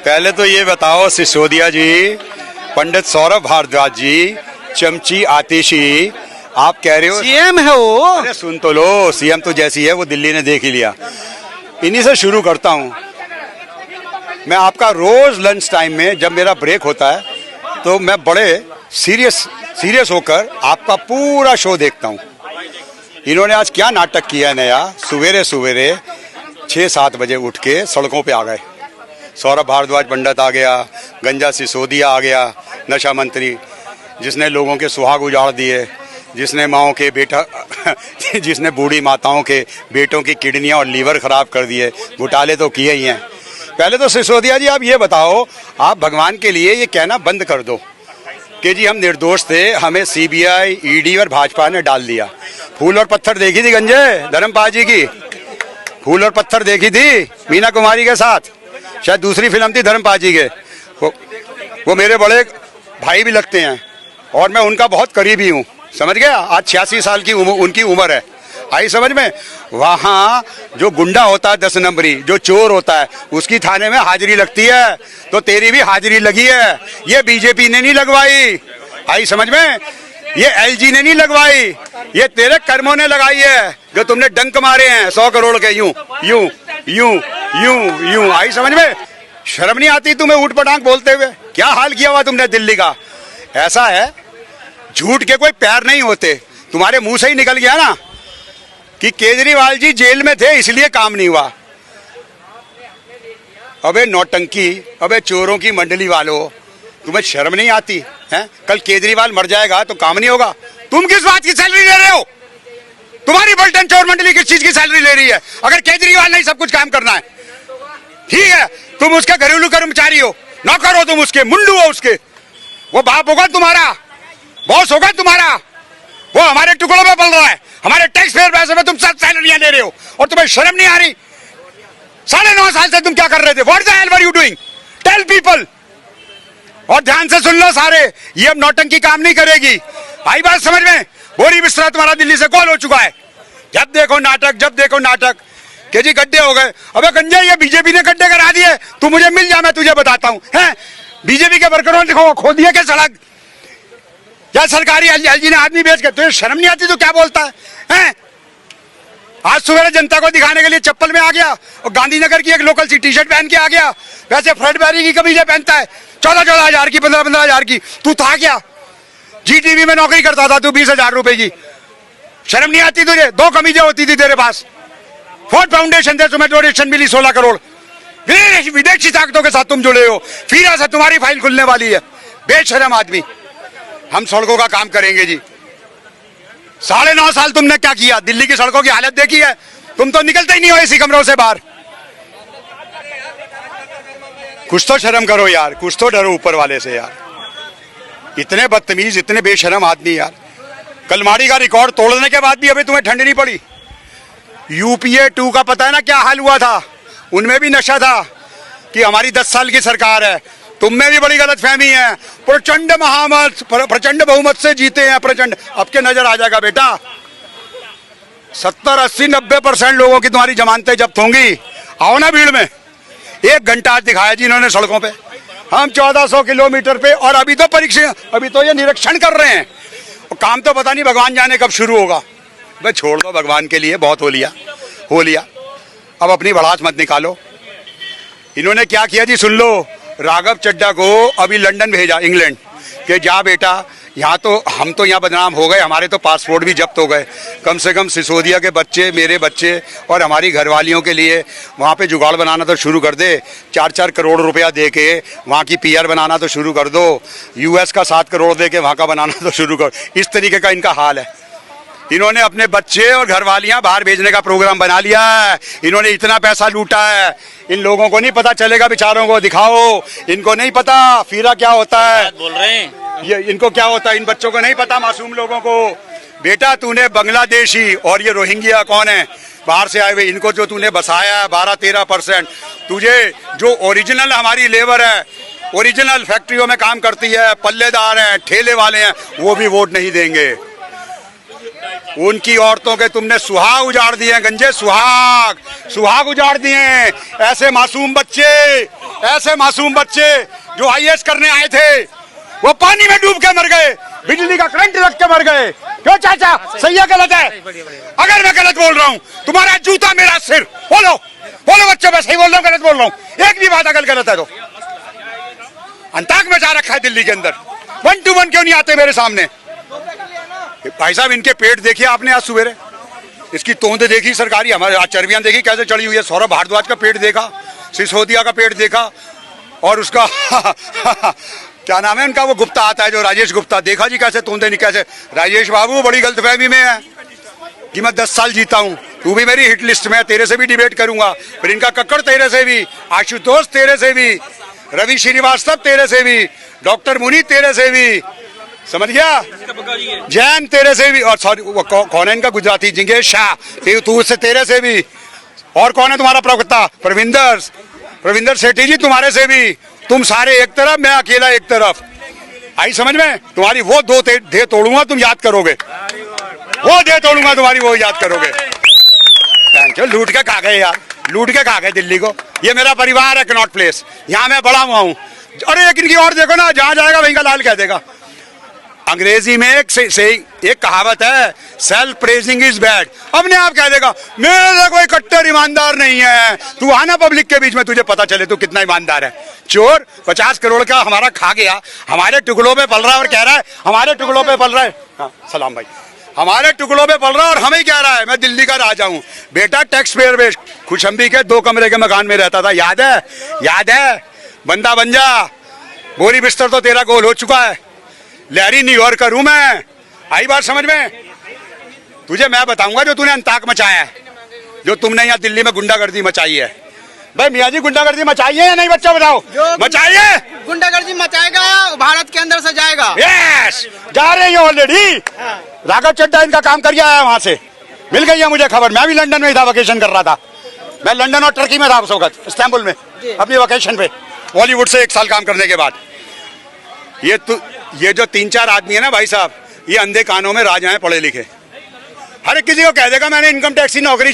पहले तो ये बताओ सिसोदिया जी, पंडित सौरभ भारद्वाज जी, चमची आतिशी, आप कह रहे हो सीएम है वो। अरे सुन तो लो, सीएम तो जैसी है वो दिल्ली ने देख ही लिया। इन्हीं से शुरू करता हूँ मैं। आपका रोज लंच टाइम में जब मेरा ब्रेक होता है तो मैं बड़े सीरियस होकर आपका पूरा शो देखता हूँ। इन्होंने आज क्या नाटक किया नया, सवेरे सवेरे 6-7 बजे उठ के सड़कों पे आ गए। सौरभ भारद्वाज पंडित आ गया, गंजा सिसोदिया आ गया, नशा मंत्री, जिसने लोगों के सुहाग उजाड़ दिए, जिसने माओं के बेटा जिसने बूढ़ी माताओं के बेटों की किडनियां और लीवर खराब कर दिए। घोटाले तो किए ही हैं। पहले तो सिसोदिया जी आप ये बताओ, आप भगवान के लिए ये कहना बंद कर दो कि जी हम निर्दोष थे, हमें सीबीआई, ईडी और भाजपा ने डाल दिया। फूल और पत्थर देखी थी गंजे धर्मपाल जी की? फूल और पत्थर देखी थी मीना कुमारी के साथ? शायद दूसरी फिल्म थी धर्मपाल जी के। वो मेरे बड़े भाई भी लगते हैं और मैं उनका बहुत करीबी हूँ, समझ गया। आज 86 साल की उनकी उम्र है, आई समझ में। वहाँ जो गुंडा होता है 10 नंबरी, जो चोर होता है, उसकी थाने में हाजिरी लगती है, तो तेरी भी हाजिरी लगी है। ये बीजेपी ने नहीं लगवाई, आई समझ में। ये एलजी ने नहीं लगवाई, ये तेरे कर्मों ने लगाई है, जो तुमने डंक मारे हैं 100 करोड़ के, यूं यूं यूं यूं यूं, आई समझ में। शर्म नहीं आती तुम्हें ऊट पटांग बोलते हुए? क्या हाल किया हुआ तुमने दिल्ली का। ऐसा है, झूठ के कोई पैर नहीं होते। तुम्हारे मुंह से ही निकल गया ना कि केजरीवाल जी जेल में थे इसलिए काम नहीं हुआ। अबे नौटंकी, अबे चोरों की मंडली वालों, तुम्हें शर्म नहीं आती है? कल केजरीवाल मर जाएगा तो काम नहीं होगा। तुम किस बात की सैलरी ले रहे हो? तुम्हारी पलटन चोर मंडली किस चीज की सैलरी ले रही है? अगर केजरीवाल ने सब कुछ काम करना है, ठीक है, तुम उसके घरेलू कर्मचारी हो, नौकर हो, तुम उसके मुंडू हो उसके। वो बाप होगा तुम्हारा, बॉस होगा तुम्हारा, वो हमारे टुकड़ों में पल रहा है, हमारे टैक्स पेयर पैसे में तुम सब सैलरियां ले रहे हो और तुम्हें शर्म नहीं आ रही? 9.5 साल से तुम क्या कर रहे थे? What the hell were you doing? Tell people. और ध्यान से सुन लो सारे, ये अब नौटंकी काम नहीं करेगी। आई बात समझ में? बोरी बिस्तरा तुम्हारा दिल्ली से कॉल हो चुका है। जब देखो नाटक, जब देखो नाटक के जी गड्ढे हो गए। अबे गंजा, ये बीजेपी ने गड्ढे करा दिए, तू मुझे मिल जा, मैं तुझे बताता हूँ। हैं बीजेपी के वर्करों ने खो दिया क्या सड़क? या सरकारी एलजी ने आदमी बेच के? तुझे शर्म नहीं आती? तो क्या बोलता है? आज सुबह जनता को दिखाने के लिए चप्पल में आ गया और गांधीनगर की एक लोकल सी टी-शर्ट पहन के आ गया। वैसे फ्रेडबेरी की कमीजें पहनता है 14-14 हजार की, 15-15 हजार की। तू था क्या? जीटीवी में नौकरी करता था तू 20,000 रुपए की। शर्म नहीं आती तुझे? 2 कमीजें होती थी तेरे पास। फोर्ड फाउंडेशन से तुम्हें डोनेशन मिली 16 करोड़। विदेशी ताकतों के साथ तुम जुड़े हो, फिर से तुम्हारी फाइल खुलने वाली है। बेशरम आदमी। हम सड़कों का काम करेंगे जी। 9.5 साल तुमने क्या किया? दिल्ली की सड़कों की हालत देखी है? तुम तो निकलते ही नहीं हो इसी कमरों से बाहर। कुछ तो शर्म करो यार, कुछ तो डरो ऊपर वाले से यार। इतने बदतमीज, इतने बेशरम आदमी यार। कलमाड़ी का रिकॉर्ड तोड़ने के बाद भी अभी तुम्हें ठंड नहीं पड़ी। यूपीए 2 का पता है ना क्या हाल हुआ था? उनमें भी नशा था कि हमारी 10 साल की सरकार है। तुम में भी बड़ी गलतफहमी है। प्रचंड महामत, प्रचंड बहुमत से जीते हैं प्रचंड। अब के नजर आ जाएगा बेटा। 70, 80, 90% लोगों की तुम्हारी जमानतें जब्त होंगी। आओ ना भीड़ में। 1 घंटा आज दिखाया जी इन्होंने सड़कों पे। हम 1400 किलोमीटर पे, और अभी तो परीक्षा, अभी तो ये निरीक्षण कर रहे हैं। और काम तो पता नहीं भगवान जाने कब शुरू होगा। भाई छोड़ दो भगवान के लिए, बहुत हो लिया। अब अपनी भड़ास मत निकालो। इन्होंने क्या किया जी सुन लो। राघव चड्ढा को अभी लंदन भेजा, इंग्लैंड, कि जा बेटा, यहाँ तो हम तो यहाँ बदनाम हो गए, हमारे तो पासपोर्ट भी जब्त हो गए। कम से कम सिसोदिया के बच्चे, मेरे बच्चे और हमारी घरवालियों के लिए वहाँ पे जुगाड़ बनाना तो शुरू कर दे। 4-4 करोड़ रुपया दे के वहाँ की पीआर बनाना तो शुरू कर दो। यूएस का 7 करोड़ दे के वहाँ का बनाना तो शुरू कर। इस तरीके का इनका हाल है। इन्होंने अपने बच्चे और घरवालियां बाहर भेजने का प्रोग्राम बना लिया है। इन्होंने इतना पैसा लूटा है, इन लोगों को नहीं पता चलेगा। बेचारों को दिखाओ, इनको नहीं पता फीरा क्या होता है। बोल रहे हैं ये इनको क्या होता है, इन बच्चों को नहीं पता, मासूम लोगों को। बेटा तूने बांग्लादेशी और ये रोहिंग्या कौन है बाहर से आए हुए, इनको जो तूने बसाया है 12-13%, तुझे जो ओरिजिनल हमारी लेबर है, ओरिजिनल फैक्ट्रियों में काम करती है, पल्लेदार हैं, ठेले वाले हैं, वो भी वोट नहीं देंगे। उनकी औरतों के तुमने सुहाग उजाड़ दिए, गंजे सुहाग उजाड़ दिए। ऐसे मासूम बच्चे जो आईएएस करने आए थे वो पानी में डूब के मर गए, बिजली का करंट लग के मर गए। क्यों चाचा, सही है गलत है? अगर मैं गलत बोल रहा हूँ तुम्हारा जूता मेरा सिर। बोलो बच्चों, मैं सही बोल रहा हूँ गलत बोल रहा हूँ? एक भी बात अगर गलत है तो अंताक मचा रखा है दिल्ली के अंदर। 1 to 1 क्यों नहीं आते मेरे सामने? भाई साहब इनके पेट देखिए आपने आज सवेरे, इसकी तोंद देखी सरकारी, हमारे आज चर्बियां देखी कैसे चढ़ी हुई है। सौरभ भारद्वाज का पेट देखा, सिसोदिया का पेट देखा, और उसका क्या नाम है उनका, वो गुप्ता आता है जो राजेश गुप्ता, देखा जी कैसे तोंदे नहीं कैसे। राजेश बाबू बड़ी गलतफहमी में है कि मैं 10 साल जीता हूँ, तू भी मेरी हिट लिस्ट में, तेरे से भी डिबेट करूंगा, प्रियंका कक्कड़ तेरे से भी, आशुतोष तेरे से भी, रवि श्रीवास्तव तेरे से भी, डॉक्टर मुनी तेरे से भी, समझ गया, जैन तेरे से भी, और सॉरी कौन है इनका गुजराती, जिंगेश शाह, तू उससे तेरे से भी, और कौन है तुम्हारा प्रवक्ता, प्रविंदर सेठी जी तुम्हारे से भी। तुम सारे एक तरफ, मैं अकेला एक तरफ। आई समझ में? तुम्हारी वो दो दे तोड़ूंगा, तुम याद करोगे, वो दे तोड़ूंगा तुम्हारी, वो याद करोगे। लूट के खा गए यार, लूट के खा गए दिल्ली को। ये मेरा परिवार है, कनॉट प्लेस, यहाँ मैं बड़ा हुआ हूँ। अरे एक इनकी और देखो ना, जहाँ जाएगा वहीं का लाल कह देगा। अंग्रेजी में एक कहावत है, सेल्फ प्रेजिंग इज बैड। अपने आप कह देगा मेरा कोई कट्टर ईमानदार नहीं है। तू आना पब्लिक के बीच में, तुझे पता चले तू कितना ईमानदार है। चोर 50 करोड़ का हमारा खा गया, हमारे टुकड़ों पे पल रहा है और कह रहा है हमारे टुकड़ों पे पल रहा है। हाँ सलाम भाई, हमारे टुकड़ों पे पल रहा है और हमें कह रहा है मैं दिल्ली का राजा हूँ। बेटा टैक्स पेयर बेस्ड, खुशंबी के 2 कमरे के मकान में रहता था, याद है? बंदा बन जा, बोरी बिस्तर तो तेरा गोल हो चुका है। लहरी न्यूयॉर्कर हूं मैं। आई बात समझ में? तुझे मैं बताऊंगा जो तूने अंताक मचाया है, जो तुमने यहाँ दिल्ली में गुंडागर्दी मचाई है। भाई मियाँ जी गुंडागर्दी मचाई है या नहीं, बच्चा बताओ? मचाइए। गुंडागर्दी मचाएगा, भारत के अंदर से जाएगा। यस, जा रही है ऑलरेडी। राघव चड्डा इनका काम कर आया है, वहां से मिल गई है मुझे खबर। मैं भी लंदन में था, वेकेशन कर रहा था। मैं लंदन और टर्की में था उस वक्त, इस्तांबुल में अपनी वेकेशन पे, बॉलीवुड से 1 साल काम करने के बाद। ये जो 3-4 आदमी है ना भाई साहब, ये अंधे कानों में राजा हैं, पढ़े लिखे। हर एक किसी को कह देगा मैंने इनकम टैक्स की नौकरी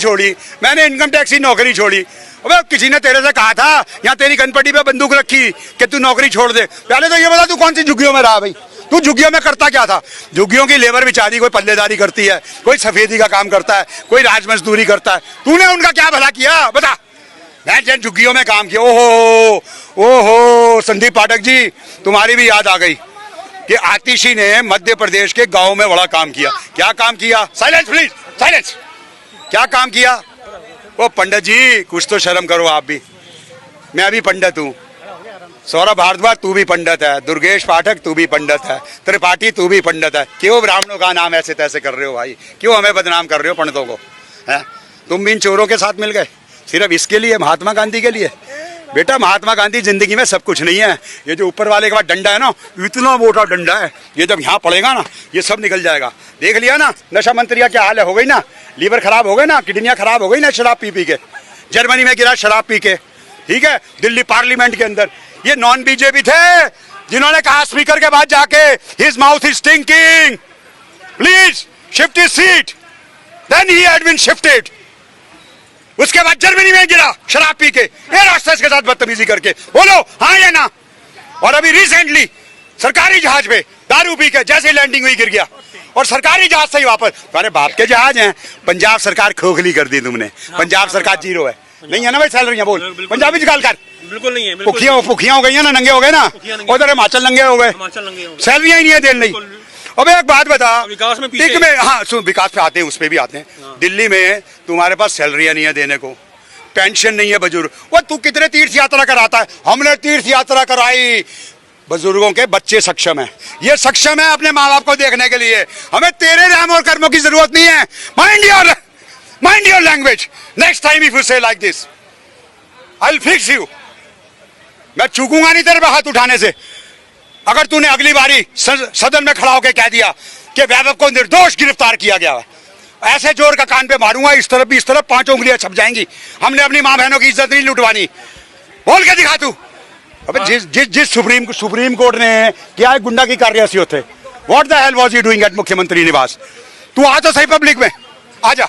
छोड़ी, अबे किसी ने तेरे से कहा था यहाँ तेरी कनपट्टी पे बंदूक रखी कि तू नौकरी छोड़ दे? पहले तो ये बता तू कौन सी झुग्गियों में रहा भाई? तू झुग्गियों में करता क्या था? झुग्गियों की लेबर बेचारी कोई पल्लेदारी करती है, कोई सफेदी का काम करता है, कोई राज मजदूरी करता है। तूने उनका क्या भला किया बता? मैं जिन झुग्गियों में काम किया, ओहो संदीप पाठक जी, तुम्हारी भी याद आ गई कि आतिशी ने मध्य प्रदेश के गांव में बड़ा काम किया। क्या काम किया? Silence please, silence. क्या काम किया? वो पंडित जी कुछ तो शर्म करो आप भी, मैं भी पंडित हूँ। सौरभ भारद्वाज तू भी पंडित है, दुर्गेश पाठक तू भी पंडित है, त्रिपाठी तू भी पंडित है। क्यों ब्राह्मणों का नाम ऐसे तैसे कर रहे हो भाई? क्यों हमें बदनाम कर रहे हो पंडितों को? है तुम भी इन चोरों के साथ मिल गए सिर्फ इसके लिए, महात्मा गांधी के लिए? बेटा महात्मा गांधी जिंदगी में सब कुछ नहीं है। ये जो ऊपर वाले के बाद डंडा है ना, इतना मोटा डंडा है, ये जब यहाँ पड़ेगा ना ये सब निकल जाएगा। देख लिया ना नशा मंत्री का क्या हाल है, हो गई ना, लीवर खराब हो गए ना, किडनियां खराब हो गई ना शराब पी के। जर्मनी में गिरा शराब पी के, ठीक है। दिल्ली पार्लियामेंट के अंदर ये नॉन बीजेपी थे जिन्होंने कहा स्पीकर के बाद जाके his mouth is stinking, please shift his seat, then he had been shifted. उसके बाद जर्मनी में गिरा शराब पी के, एयर होस्टेस के साथ बदतमीजी करके। बोलो हाँ या ना? और अभी रिसेंटली सरकारी जहाज पे दारू पी के जैसे लैंडिंग हुई गिर गया, और सरकारी जहाज से ही वापस। तुम्हारे बाप के जहाज हैं, पंजाब सरकार खोखली कर दी तुमने। पंजाब सरकार जीरो है, नहीं है ना भाई सैलरियां? बोल पंजाबी निकाल कर। बिल्कुल नहीं है, पुखियां हो गई है ना, नंगे हो गए ना, उधर हिमाचल नंगे हो गए, सैलरियां ही नहीं है देने नहीं। अब एक बात बता, विकास में पीछे में, हाँ सुन, विकास पे आते हैं, उस पे भी आते हैं। दिल्ली में तुम्हारे पास सैलरियां नहीं है देने को, पेंशन नहीं है बुजुर्ग। वो तू कितने तीर्थ यात्रा कराता है? हमने तीर्थ यात्रा कराई, बुजुर्गों के बच्चे सक्षम है, ये सक्षम है अपने माँ बाप को देखने के लिए। हमें तेरे नाम और कर्मों की जरूरत नहीं है। Mind your language, next time if you say like this I will fix you. मैं चूकूंगा नहीं तेरे पे हाथ उठाने से। अगर तूने अगली बारी सदन में खड़ा होकर कह दिया कि वैभव को निर्दोष गिरफ्तार किया गया है, ऐसे जोर का कान पे मारूंगा, इस तरफ भी इस तरफ 5 उंगलियां छप जाएंगी। हमने अपनी माँ बहनों की इज्जत नहीं लुटवानी। बोल के दिखा तू। अबे जिस सुप्रीम कोर्ट ने क्या गुंडा की कार्रवाई होते, what the hello was he doing at मुख्यमंत्री निवास? तू आ तो सही पब्लिक में, आ जा।